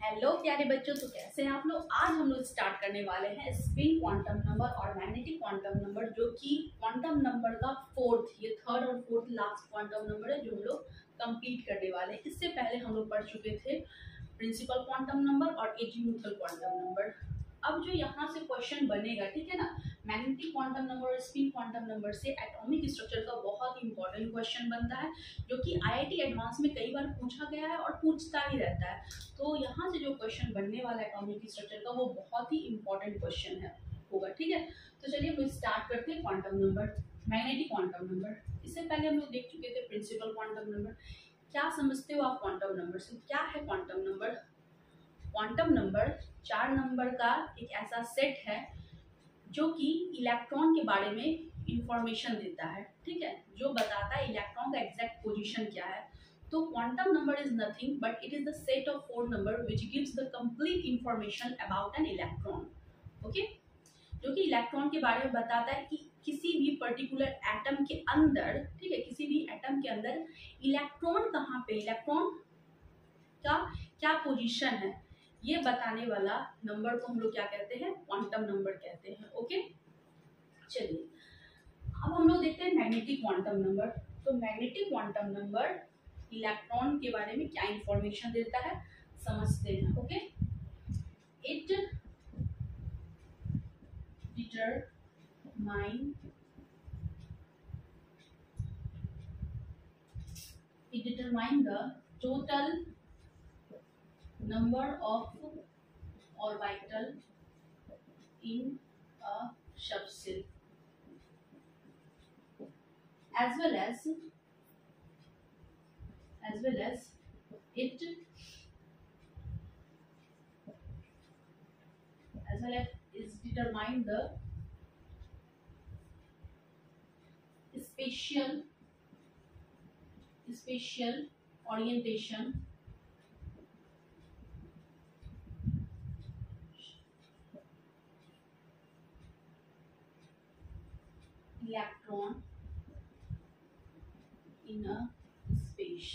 Hello प्यारे बच्चों, तो कैसे हैं आप लोग। आज हम लोग स्टार्ट करने वाले हैं स्पिन क्वांटम नंबर और मैग्नेटिक क्वांटम नंबर, जो कि क्वांटम नंबर का ये थर्ड और फोर्थ लास्ट क्वांटम नंबर है जो हम लोग कंप्लीट करने वाले हैं। इससे पहले हम लोग पढ़ चुके थे प्रिंसिपल क्वांटम नंबर और एजीमुथल क्वांटम नंबर। अब जो यहाँ से क्वेश्चन बनेगा, ठीक है ना, मैग्नेटिक क्वांटम नंबर और स्पिन क्वांटम नंबर से एटॉमिक स्ट्रक्चर का बहुत इंपॉर्टेंट क्वेश्चन बनता है, जो कि आईआईटी एडवांस में कई बार पूछा गया है और पूछता ही रहता है। तो यहाँ से जो क्वेश्चन बनने वाला है एटॉमिक स्ट्रक्चर का, वो बहुत ही इंपॉर्टेंट क्वेश्चन है होगा। ठीक है, तो चलिए हम स्टार्ट करते हैं quantum number, magnetic quantum number. इससे पहले हम लोग देख चुके थे प्रिंसिपल क्वांटम नंबर। क्या समझते हो आप क्वांटम नंबर से? क्या है quantum number? Quantum number 4 number का एक ऐसा सेट है जो कि इलेक्ट्रॉन के बारे में इंफॉर्मेशन देता है। ठीक है, जो बताता है इलेक्ट्रॉन का एग्जैक्ट पोजीशन क्या है। तो quantum number is nothing but it is the set of 4 number which gives the complete information about an electron. Okay, जो कि इलेक्ट्रॉन के बारे में बताता है कि किसी भी पर्टिकुलर एटम के अंदर, ठीक है, किसी भी एटम के अंदर इलेक्ट्रॉन कहाँ पे, इलेक्ट्रॉन का क्या पोजीशन है, ये बताने वाला नंबर को हम लोग क्या कहते हैं? क्वांटम नंबर कहते हैं। ओके, चलिए अब हम लोग देखते हैं मैग्नेटिक क्वांटम नंबर। तो मैग्नेटिक क्वांटम नंबर इलेक्ट्रॉन के बारे में क्या इंफॉर्मेशन देता है, समझते हैं। Okay, it determine the total number of orbital in a subshell as well as is determine the spatial orientation electron in a space।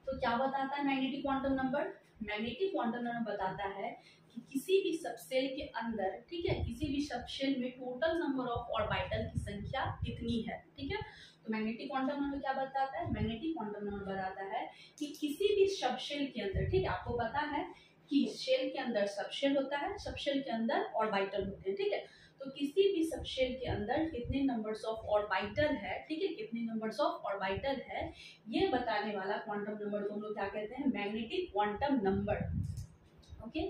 तो क्या बताता है magnetic quantum number? Magnetic quantum number बताता है कि किसी भी सबसेल के अंदर, ठीक है, किसी भी सबसेल में टोटल नंबर ऑफ ऑर्बिटल की संख्या कितनी है। ठीक है, तो मैग्नेटिक क्वांटम नंबर क्या बताता है? मैग्नेटिक क्वांटम नंबर बताता है कि किसी भी सबसेल के अंदर, ठीक है, आपको पता है कि शेल के अंदर सबशेल होता है, सबशेल के अंदर ऑर्बिटल होते हैं। ठीक है, तो किसी भी सबशेल के अंदर कितने नंबर्स ऑफ ऑर्बिटल है, ठीक है, कितने नंबर्स ऑफ ऑर्बिटल है, ये बताने वाला क्वांटम नंबर को हम लोग क्या कहते हैं? Magnetic quantum number. ओके,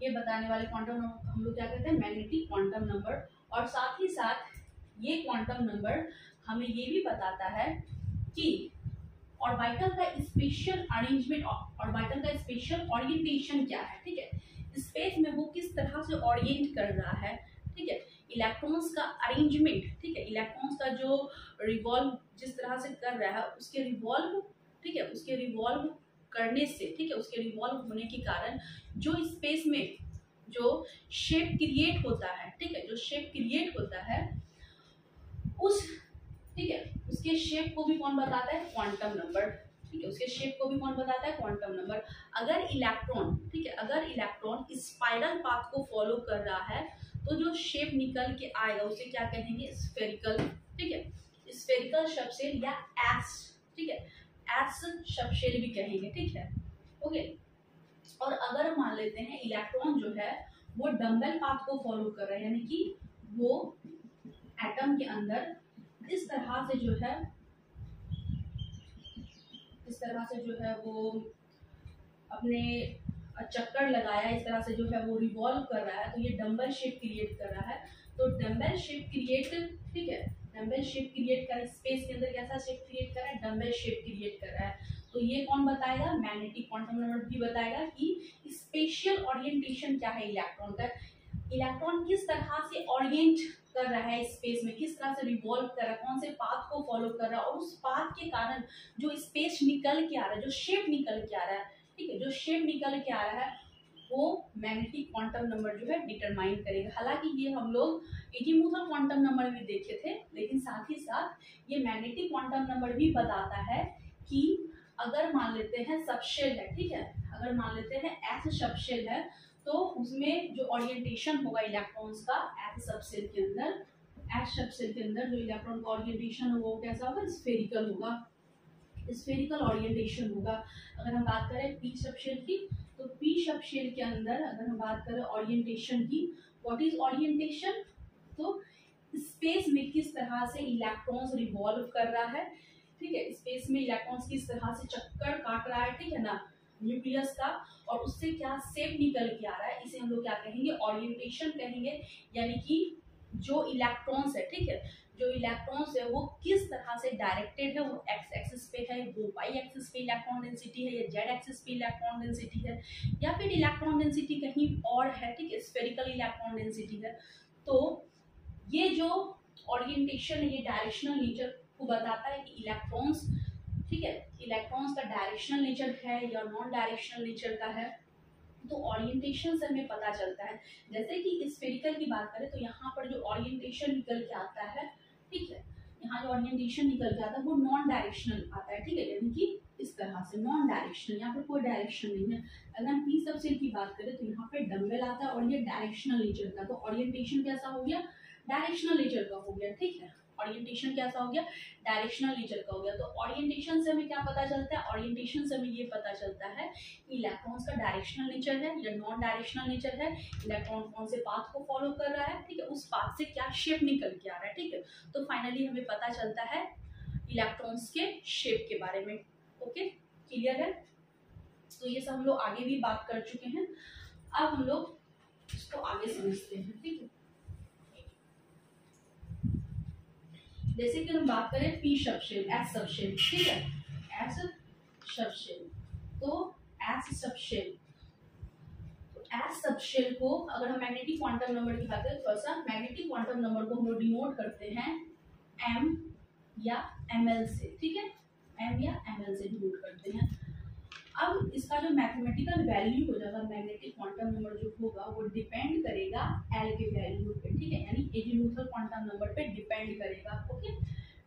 ये बताने वाले क्वांटम नंबर हम लोग क्या कहते हैं? Magnetic quantum number. और साथ ही साथ ये क्वांटम नंबर हमें ये भी बताता है कि ऑर्बिटल का स्पेशल अरेंजमेंट, ऑर्बिटल का स्पेशल ओरिएंटेशन क्या है। ठीक है, स्पेस में वो किस तरह से ओरिएंट कर रहा है। ठीक है, इलेक्ट्रॉन्स का अरेंजमेंट, ठीक है, इलेक्ट्रॉन्स का जो रिवॉल्व जिस तरह से कर रहा है, उसके रिवॉल्व, ठीक है, उसके रिवॉल्व करने से, ठीक है, उसके रिवॉल्व होने के कारण जो स्पेस में जो शेप क्रिएट होता है, ठीक है, जो शेप क्रिएट होता है उस, ठीक है, उसके शेप को भी कौन बताता है? Quantum number. ठीक है, उसके शेप को भी कौन बताता है? Quantum number. अगर इलेक्ट्रॉन, ठीक है, अगर इलेक्ट्रॉन स्पाइरल पाथ को फॉलो कर रहा है तो जो शेप निकल के आएगा उसे क्या कहेंगे? स्फेरिकल। ठीक है, स्फेरिकल सबशेल या एस, ठीक है, एस सबशेल भी कहेंगे। ठीक है, ओके। और अगर मान लेते हैं इलेक्ट्रॉन जो है वो डम्बल पाथ को फॉलो कर रहा है, यानी कि वो एटम के अंदर इस तरह से जो है वो अपने चक्कर लगाया, इस तरह से जो है वो रिवॉल्व कर रहा है, तो ये डम्बल शेप क्रिएट कर रहा है। तो डम्बल शेप क्रिएट, ठीक है, डम्बल शेप क्रिएट कर, स्पेस के अंदर कैसा शेप क्रिएट कर रहा है? डम्बल शेप क्रिएट कर रहा है। तो ये कौन बताएगा? मैग्नेटिक क्वांटम नंबर भी बताएगा कि स्पेशल ओरिएंटेशन क्या है इलेक्ट्रॉन का, इलेक्ट्रॉन किस तरह से ओरिएंट कर रहा है स्पेस में, किस तरह से रिवॉल्व कर रहा है, कौन से पाथ को फॉलो कर रहा है, और उस पाथ के कारण जो स्पेस निकल के आ रहा है, जो शेप निकल के आ रहा है, ठीक है, जो शेप निकल के आ रहा है वो मैग्नेटिक क्वांटम नंबर जो है डिटरमाइन करेगा। हालांकि ये हम लोग एजीमुथल क्वांटम नंबर भी देखे थे, लेकिन साथ ही साथ ये मैग्नेटिक क्वांटम नंबर भी बताता है कि अगर मान लेते हैं सबशेल है, ठीक है, अगर मान लेते हैं एस सबशेल है, तो उसमें जो ओरिएंटेशन होगा इलेक्ट्रॉन्स का एस सबशेल के अंदर, एस सबशेल के अंदर जो इलेक्ट्रॉन का ओरिएंटेशन होगा वो कैसा होगा, स्फेरिकल होगा, स्फेरिकल ओरिएंटेशन होगा। अगर हम बात करें पी सबशेल की, तो पी सबशेल के अंदर अगर हम बात करें ओरिएंटेशन की, व्हाट इज ओरिएंटेशन, तो स्पेस में किस तरह से इलेक्ट्रॉन्स रिवॉल्व कर रहा है, ठीक है, स्पेस में इलेक्ट्रॉन्स किस तरह से चक्कर काट रहा है, ठीक है ना, न्यूक्लियस का, और उससे क्या शेप निकल के आ रहा है, इसे हम लोग क्या कहेंगे, ओरिएंटेशन कहेंगे। यानी कि जो इलेक्ट्रॉन्स है, ठीक है, जो इलेक्ट्रॉन्स है वो किस तरह से डायरेक्टेड है, वो एक्स एक्सिस पे है, वो वाई एक्सिस पे इलेक्ट्रॉन डेंसिटी है, या जेड एक्सिस पे इलेक्ट्रॉन डेंसिटी है, या फिर इलेक्ट्रॉन डेंसिटी कहीं और है, ठीक है, स्फेरिकल इलेक्ट्रॉन डेंसिटी है। तो ये जो ओरिएंटेशन है ये डायरेक्शनल नेचर को बताता है कि इलेक्ट्रॉन्स, ठीक है, इलेक्ट्रॉन्स का डायरेक्शनल नेचर है या नॉन डायरेक्शनल नेचर का है। तो ओरिएंटेशन से हमें पता चलता है। जैसे कि स्फेरिकल की बात करें तो यहाँ पर जो ओरिएंटेशन निकल के आता है, ठीक है, यहाँ जो ओरिएंटेशन निकल के आता है वो नॉन डायरेक्शनल आता है, ठीक है, यानी कि इस तरह से नॉन डायरेक्शनल, यहाँ पर कोई डायरेक्शन नहीं है। अगर हम पी सबशेल की बात करें तो यहाँ पे डम्बल आता है और ये डायरेक्शनल नेचर का, तो ओरिएंटेशन कैसा हो गया, डायरेक्शनल नेचर का हो गया, ठीक है, ओरिएंटेशन कैसा हो गया, डायरेक्शनल नेचर का हो गया। तो ओरिएंटेशन से हमें क्या पता चलता है, ओरिएंटेशन से हमें ये पता चलता है कि इलेक्ट्रॉन्स का डायरेक्शनल नेचर है या नॉन डायरेक्शनल नेचर है, इलेक्ट्रॉन कौन से पाथ को फॉलो कर रहा है, ठीक है, उस पाथ से क्या शेप निकल के आ रहा है, ठीक है। तो फाइनली हमें पता चलता है इलेक्ट्रॉन्स के शेप के बारे में। ओके, क्लियर है। तो ये सब हम लोग आगे भी बात कर चुके हैं, अब हम लोग इसको आगे समझते हैं, ठीक है। जैसे कि हम बात करें पी सबशेल, एस सबशेल, ठीक है, एस सबशेल, तो एस सबशेल, तो एस सबशेल को अगर हम मैग्नेटिक क्वांटम नंबर की बात करें, थोड़ा सा मैग्नेटिक क्वांटम नंबर को हम लोग डिनोट करते हैं एम या एमएल से, ठीक है, एम या एमएल से डिनोट करते हैं। अब इसका जो मैथमेटिकल वैल्यू हो जाएगा, मैग्नेटिक क्वांटम नंबर जो होगा वो डिपेंड करेगा एल के वैल्यू पे, ठीक है, यानी एजीमुथल क्वांटम नंबर पे डिपेंड करेगा। Okay,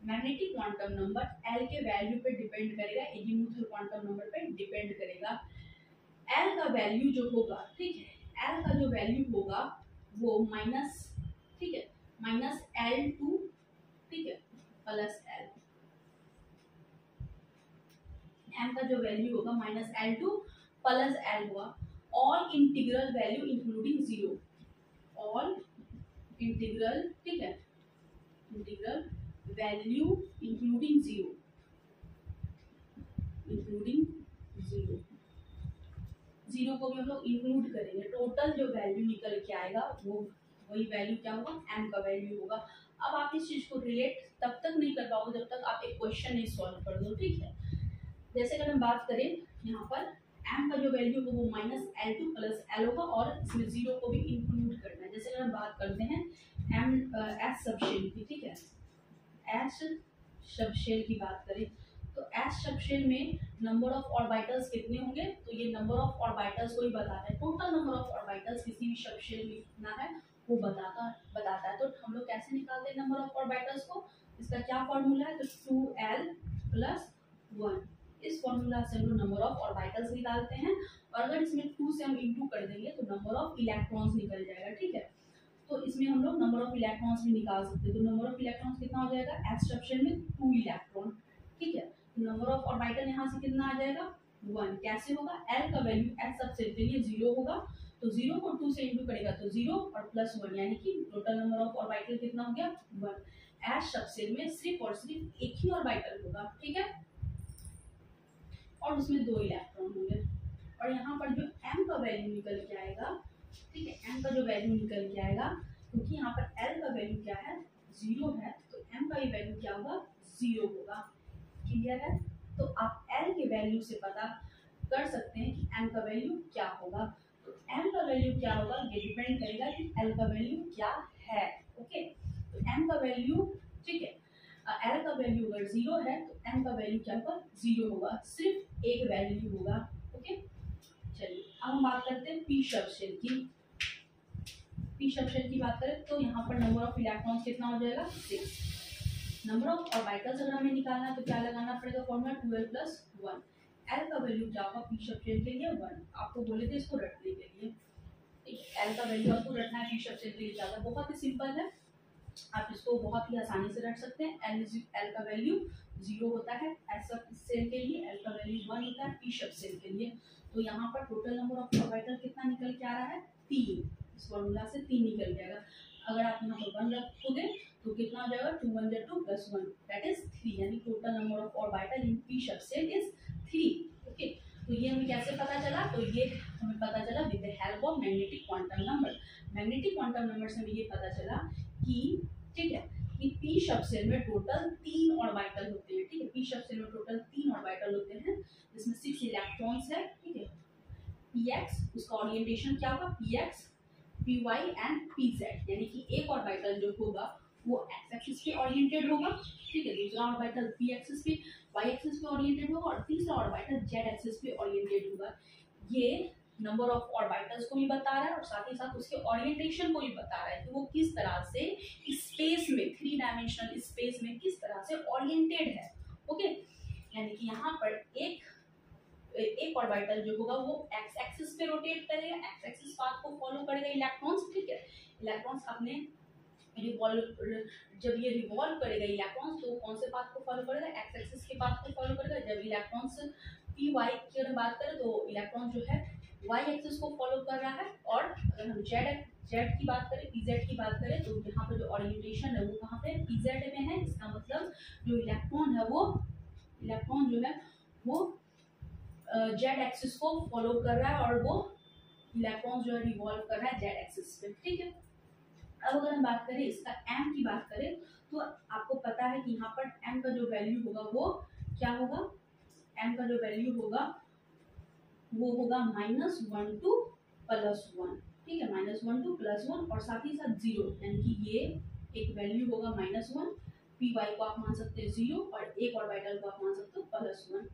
magnetic quantum number L के वैल्यू पे डिपेंड करेगा, एजीमुथल क्वांटम नंबर पे डिपेंड करेगा। एल का वैल्यू जो होगा, ठीक है, एल का जो वैल्यू होगा वो माइनस, ठीक है, माइनस L2, ठीक है, प्लस एल, एम का जो वैल्यू होगा माइनस L2 प्लस एल होगा। All integral value including zero, all integral, ठीक है, integral value including zero, including zero, zero को भी हम लोग इंक्लूड करेंगे। टोटल जो वैल्यू निकल के आएगा वो वही वैल्यू क्या होगा, एम का वैल्यू होगा। अब आप इस चीज को रिलेट तब तक नहीं कर पाओगे जब तक आप एक क्वेश्चन नहीं सॉल्व कर दो, ठीक है। जैसे अगर हम बात करें यहाँ पर एम का जो वैल्यू होगा वो माइनस L2 प्लस एल होगा और इसमें जीरो को भी इंक्लूड करना है। जैसे अगर हम बात करते हैं एम एस सबशेल की, ठीक है, एस सबशेल की बात करें तो एस सबशेल में नंबर ऑफ ऑर्बिटल्स कितने होंगे, तो ये नंबर ऑफ ऑर्बिटल्स को ही बताता है। टोटल नंबर ऑफ ऑर्बिटल्स किसी भी सबशेल में कितना है वो बताता है। तो हम लोग कैसे निकालते हैं नंबर ऑफ ऑर्बिटल्स को, इसका क्या फॉर्मूला है, तो 2l प्लस 1, इस फॉर्मूला से हम लोग नंबर ऑफ ऑर्बिटल्स निकालते हैं। और अगर इसमें 2 से हम इंटू कर देंगे तो नंबर ऑफ इलेक्ट्रॉन्स निकल जाएगा, ठीक है। तो इसमें हम लोग नंबर ऑफ इलेक्ट्रॉन्स भी निकाल सकते हैं। तो नंबर ऑफ इलेक्ट्रॉन्स कितना हो जाएगा, एस सबशेल में 2 इलेक्ट्रॉन, ठीक है। नंबर ऑफ ऑर्बिटल यहाँ से कितना आ जाएगा, 1। कैसे होगा, एल का वैल्यू एस सबशेल के लिए 0 होगा, तो 0 को 2 से इंटू करेगा तो 0 और प्लस 1, यानी कि टोटल नंबर ऑफ ऑर्बिटल कितना हो गया, 1। एस सबशेल में सिर्फ और सिर्फ एक ही ऑर्बिटल होगा, ठीक है, और उसमें 2 इलेक्ट्रॉन होंगे। और यहाँ पर जो m का वैल्यू निकल के आएगा, ठीक है, m का जो वैल्यू निकल के आएगा, क्योंकि यहाँ पर l का वैल्यू क्या है, 0 है, तो m का ये वैल्यू क्या होगा, 0 होगा। क्लियर है। तो आप l के वैल्यू से पता कर सकते हैं कि m का वैल्यू क्या होगा। तो m का वैल्यू क्या होगा ये डिपेंड करेगा कि l का वैल्यू क्या है। ओके, तो m का वैल्यू, ठीक है, एल का वैल्यू अगर 0 है तो एम का वैल्यू क्या होगा, 0 होगा, सिर्फ एक वैल्यू होगा। ओके, चलिए अब हम बात करते हैं पी सबशेल की। पी सबशेल की बात करें तो यहाँ पर नंबर ऑफ इलेक्ट्रॉन्स कितना हो जाएगा, 6। नंबर ऑफ ऑर्बिटल्स अगर हमें निकालना है तो क्या लगाना पड़ेगा फॉर्मूला, 12 प्लस 1। एल का वैल्यू क्या होगा पी सबसेल के लिए 1। आपको बोले थे इसको रटने के लिए, एल का वैल्यू आपको रटना है पी सबसेल के लिए ज्यादा, बहुत ही सिंपल है, आप इसको बहुत ही आसानी से रख सकते हैं। एल का वैल्यू 0 होता है एस सेल के लिए, एल का वैल्यू 1 होता है पी सेल के लिए। तो यहाँ पर टोटल नंबर ऑफ ऑर्बिटल कितना निकल के आ रहा है 3, इस फॉर्मूला से 3 निकल जाएगा। अगर आप यहाँ पर 1 रखोगे तो कितना हो जाएगा 2 1 2 + 1 दैट इज 3, यानी total number of orbital in P cell is 3। Okay, तो ये हमें कैसे पता चला, तो ये हमें पता चला with the help of magnetic quantum number. Magnetic quantum number से हमें ये पता चला कि ठीक है कि पी सबसेल में टोटल 3 ऑर्बिटल होते हैं। ठीक है, पी सबसेल में टोटल 3 ऑर्बिटल होते हैं जिसमें 6 इलेक्ट्रॉन्स है। ठीक है, px उसका ओरिएंटेशन क्या होगा px py एंड pz, यानी कि एक ऑर्बिटल जो होगा वो x एक्सिस पे ओरिएंटेड होगा। ठीक है, दूसरा ऑर्बिटल p एक्सिस पे y एक्सिस पे ओरिएंटेड होगा और तीसरा ऑर्बिटल z एक्सिस पे ओरिएंटेड होगा। ये नंबर ऑफ ऑर्बिटल्स को भी बता रहा है और साथ ही साथ उसके ओरिएंटेशन को भी बता रहा है कि वो किस तरह से स्पेस में 3 डायमेंशनल स्पेस में किस तरह से ओरिएंटेड है। ओके, यानी कि यहाँ पर एक ऑर्बिटल जो होगा वो एक्स एक्सिस पे रोटेट करेगा, एक्स एक्सिस पाथ को फॉलो करेगा इलेक्ट्रॉन्स। ठीक है, इलेक्ट्रॉन्स अपने जब ये रिवॉल्व करेगा इलेक्ट्रॉन्स तो कौन से पाथ को फॉलो करेगा एक्स एक्सिस के पाथ को फॉलो करेगा। जब इलेक्ट्रॉन्स पी वाई की अगर बात करें तो इलेक्ट्रॉन जो है वाई एक्सिस को फॉलो कर रहा है, और अगर हम जेड की बात करें पीजेड की बात करें तो यहाँ पे जो ओरिएंटेशन है वो कहाँ पे पीजेड में है। इसका मतलब जो इलेक्ट्रॉन है वो इलेक्ट्रॉन जो है वो जेड एक्सिस को फॉलो कर रहा है और वो इलेक्ट्रॉन जो है रिवॉल्व कर रहा है जेड एक्सिस पे। ठीक है, अब अगर हम बात करें इसका एम की बात करें तो आपको पता है कि यहाँ पर एम का जो वैल्यू होगा वो क्या होगा, एम का जो वैल्यू होगा वो होगा -1 to +1। ठीक है, -1 to +1 और साथ ही साथ 0, यानी कि ये एक वैल्यू होगा -1, पी वाई को आप मान सकते हैं 0 और एक ऑर्बिटल को आप मान सकते हो +1।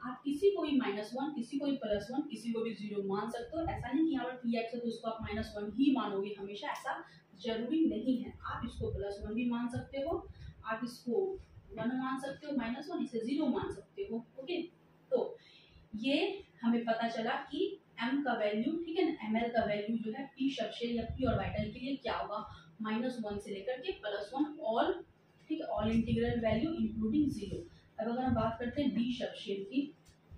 आप किसी को भी -1 किसी को भी +1 किसी को भी 0 मान सकते हो। ऐसा नहीं कि यहाँ पर पी एक्स है तो उसको आप -1 ही मानोगे हमेशा, ऐसा जरूरी नहीं है। आप इसको +1 भी मान सकते हो, आप इसको 1 मान सकते हो -1, इसे 0 मान सकते हो। ओके, तो ये हमें पता चला कि m का वैल्यू, ठीक है ना, ml का वैल्यू जो है p सबसेल या p ऑर्बिटल के लिए क्या होगा -1 से लेकर के +1 ऑल। ठीक है, ऑल इंटीग्रल वैल्यू इंक्लूडिंग 0। अब अगर हम बात करते हैं d सबसेल की,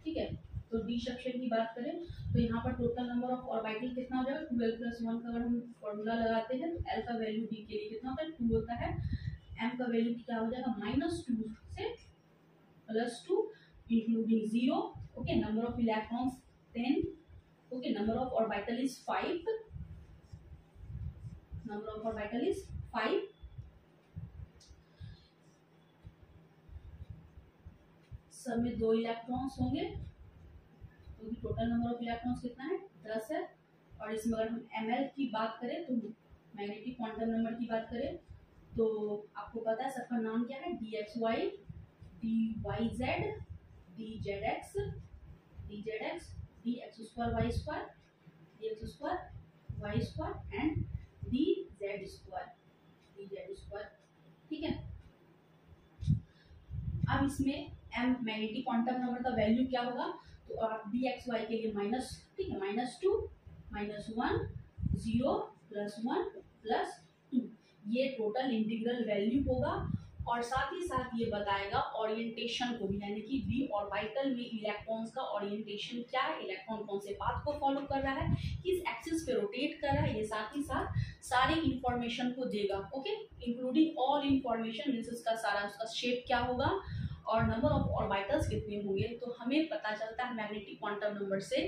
ठीक है, तो d सबसेल की बात करें तो यहाँ पर टोटल नंबर ऑफ ऑर्बिटल कितना हो जाएगा 12 + 1 का अगर हम फॉर्मूला लगाते हैं तो l का वैल्यू d के लिए कितना होता है 2 होता है, m का वैल्यू क्या हो जाएगा -2 से +2 including 0। Okay, number of electrons 10। Okay, number of orbital is 5, number of orbital is 5। सब में 2 इलेक्ट्रॉन्स होंगे तो टोटल नंबर ऑफ इलेक्ट्रॉन्स कितना है 10 है। और इसमें अगर हम ml की बात करें तो मैग्नेटिक क्वांटम नंबर की बात करें तो आपको पता है सबका नाम क्या है dxy dyz dzx dz dx² y² dx² y² and dz²। ठीक है, अब इसमें m मैग्नेटिक क्वांटम नंबर का वैल्यू क्या होगा तो आप dxy के लिए माइनस, ठीक है, -2 -1 0 +1 +2 ये टोटल इंटीग्रल वैल्यू होगा। और साथ ही साथ ये बताएगा ओरिएंटेशन को भी, यानी कि डी ऑर्बिटल में इलेक्ट्रॉन्स का ओरिएंटेशन क्या है, इलेक्ट्रॉन कौन से पाथ को फॉलो कर रहा है, किस एक्सिस पे रोटेट कर रहा है, ये साथ ही साथ सारी इंफॉर्मेशन को देगा। Okay, including all information means उसका सारा उसका शेप क्या होगा और नंबर ऑफ ऑर्बिटल्स कितने होंगे। तो हमें पता चलता है मैग्नेटिक क्वांटम नंबर से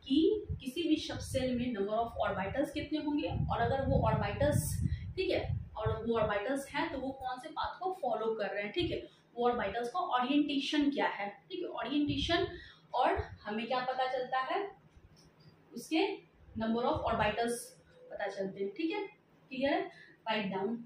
कि किसी भी सबसेल में नंबर ऑफ ऑर्बिटल्स कितने होंगे और अगर वो ऑर्बिटल्स, ठीक है, और वो ऑर्बिटल्स हैं तो वो कौन से पाथ को फॉलो कर रहे हैं। ठीक है, वो ऑर्बिटल्स का ओरिएंटेशन क्या है, ठीक है, ओरिएंटेशन। और हमें क्या पता चलता है उसके नंबर ऑफ ऑर्बिटल्स पता चलते हैं। ठीक है, क्लियर, राइट डाउन।